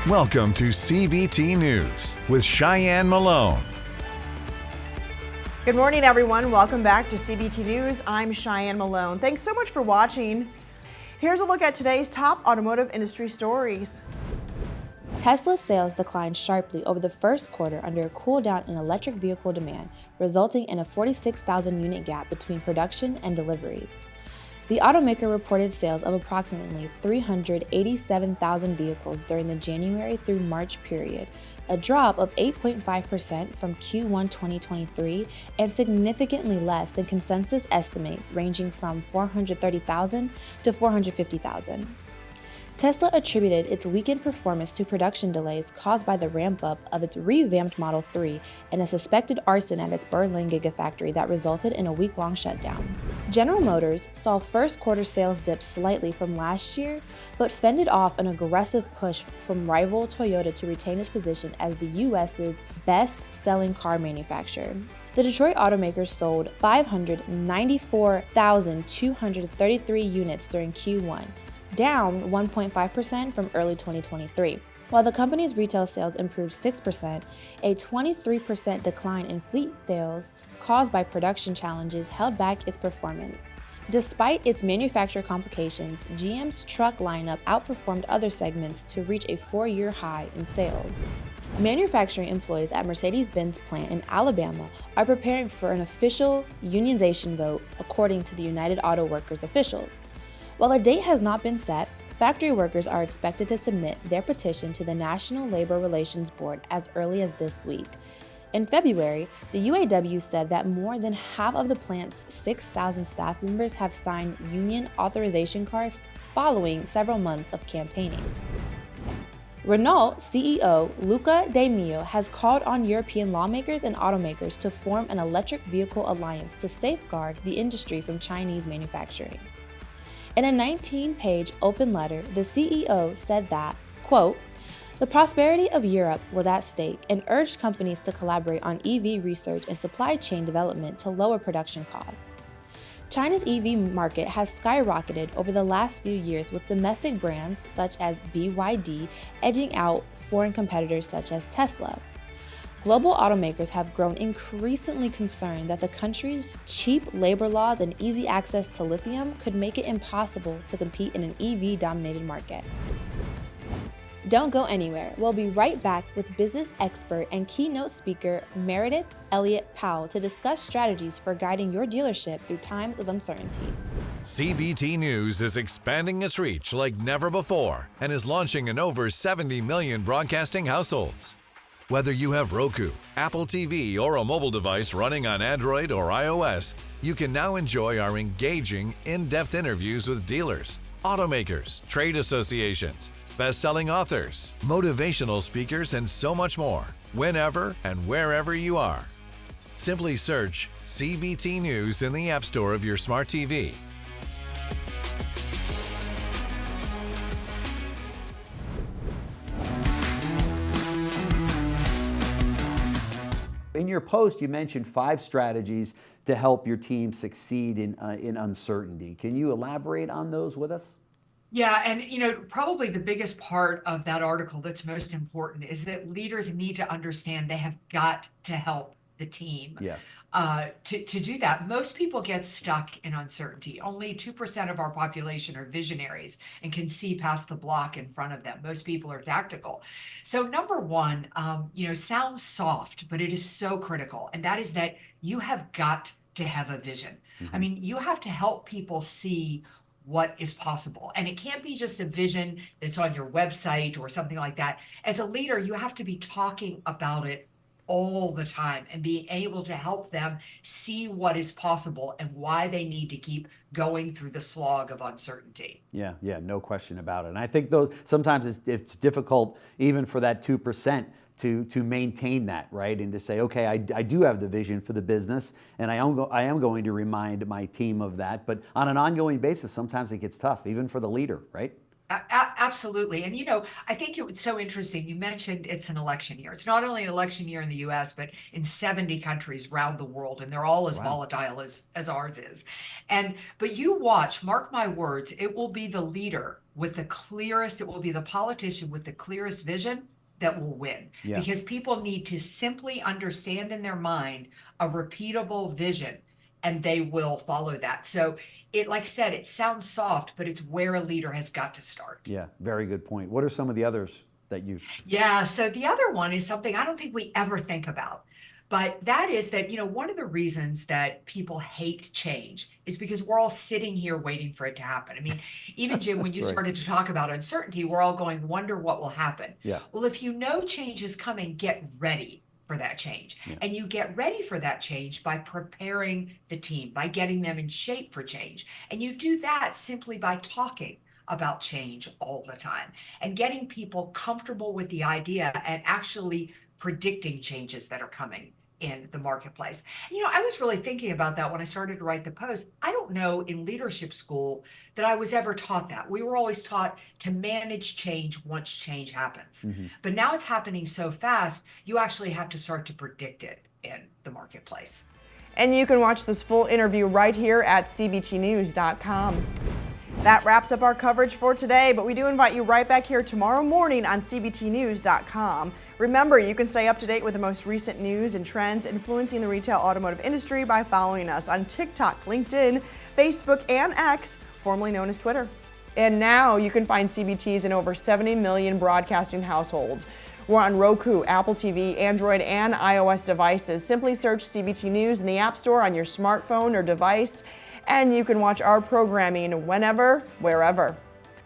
Welcome to CBT News with Cheyenne Malone. Good morning, everyone. Welcome back to CBT News. I'm Cheyenne Malone. Thanks so much for watching. Here's a look at today's top automotive industry stories. Tesla sales declined sharply over the first quarter under a cool down in electric vehicle demand, resulting in a 46,000 unit gap between production and deliveries. The automaker reported sales of approximately 387,000 vehicles during the January through March period, a drop of 8.5% from Q1 2023 and significantly less than consensus estimates ranging from 430,000 to 450,000. Tesla attributed its weakened performance to production delays caused by the ramp-up of its revamped Model 3 and a suspected arson at its Berlin Gigafactory that resulted in a week-long shutdown. General Motors saw first quarter sales dip slightly from last year, but fended off an aggressive push from rival Toyota to retain its position as the U.S.'s best-selling car manufacturer. The Detroit automaker sold 594,233 units during Q1, down 1.5% from early 2023. While the company's retail sales improved 6%, a 23% decline in fleet sales caused by production challenges held back its performance. Despite its manufacturer complications, GM's truck lineup outperformed other segments to reach a 4-year high in sales. Manufacturing employees at Mercedes-Benz plant in Alabama are preparing for an official unionization vote, according to the United Auto Workers officials. While a date has not been set, factory workers are expected to submit their petition to the National Labor Relations Board as early as this week. In February, the UAW said that more than half of the plant's 6,000 staff members have signed union authorization cards following several months of campaigning. Renault CEO Luca De Meo has called on European lawmakers and automakers to form an electric vehicle alliance to safeguard the industry from Chinese manufacturing. In a 19-page open letter, the CEO said that, quote, "The prosperity of Europe was at stake and urged companies to collaborate on EV research and supply chain development to lower production costs." China's EV market has skyrocketed over the last few years, with domestic brands such as BYD edging out foreign competitors such as Tesla. Global automakers have grown increasingly concerned that the country's cheap labor laws and easy access to lithium could make it impossible to compete in an EV-dominated market. Don't go anywhere. We'll be right back with business expert and keynote speaker Meredith Elliott Powell to discuss strategies for guiding your dealership through times of uncertainty. CBT News is expanding its reach like never before and is launching in over 70 million broadcasting households. Whether you have Roku, Apple TV, or a mobile device running on Android or iOS, you can now enjoy our engaging, in-depth interviews with dealers, automakers, trade associations, best-selling authors, motivational speakers, and so much more, whenever and wherever you are. Simply search CBT News in the App Store of your smart TV. In your post, you mentioned 5 strategies to help your team succeed in uncertainty. Can you elaborate on those with us? Yeah, and probably the biggest part of that article that's most important is that leaders need to understand they have got to help the team. Yeah. To do that. Most people get stuck in uncertainty. Only 2% of our population are visionaries and can see past the block in front of them. Most people are tactical. So number one, sounds soft, but it is so critical. And that is that you have got to have a vision. Mm-hmm. I mean, you have to help people see what is possible. And it can't be just a vision that's on your website or something like that. As a leader, you have to be talking about it all the time and being able to help them see what is possible and why they need to keep going through the slog of uncertainty. Yeah, no question about it. And I think those sometimes it's difficult even for that 2% to maintain that, right? And to say, okay, I do have the vision for the business, and I am going to remind my team of that. But on an ongoing basis, sometimes it gets tough, even for the leader, right? Absolutely. And I think it was so interesting. You mentioned it's an election year. It's not only an election year in the US, but in 70 countries around the world, and they're all as volatile as ours is. But you watch, mark my words, it will be the leader with the clearest, it will be the politician with the clearest vision that will win. Yeah. Because people need to simply understand in their mind a repeatable vision, and they will follow that. So like I said, it sounds soft, but it's where a leader has got to start. Yeah, very good point. What are some of the others that you? Yeah, so the other one is something I don't think we ever think about. But that is that, one of the reasons that people hate change is because we're all sitting here waiting for it to happen. I mean, even Jim, when you started to talk about uncertainty, we're all going, wonder what will happen. Yeah. Well, if you know change is coming, get ready for that change. Yeah. And you get ready for that change by preparing the team, by getting them in shape for change. And you do that simply by talking about change all the time and getting people comfortable with the idea and actually predicting changes that are coming in the marketplace. I was really thinking about that when I started to write the post. I don't know in leadership school that I was ever taught that. We were always taught to manage change once change happens. Mm-hmm. But now it's happening so fast, you actually have to start to predict it in the marketplace. And you can watch this full interview right here at cbtnews.com. That wraps up our coverage for today, but we do invite you right back here tomorrow morning on cbtnews.com. Remember, you can stay up to date with the most recent news and trends influencing the retail automotive industry by following us on TikTok, LinkedIn, Facebook, and X, formerly known as Twitter. And now you can find CBTs in over 70 million broadcasting households. We're on Roku, Apple TV, Android, and iOS devices. Simply search CBT News in the App Store on your smartphone or device, and you can watch our programming whenever, wherever.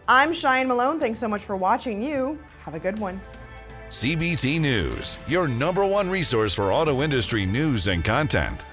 I'm Cheyenne Malone. Thanks so much for watching. You have a good one. CBT News, your #1 resource for auto industry news and content.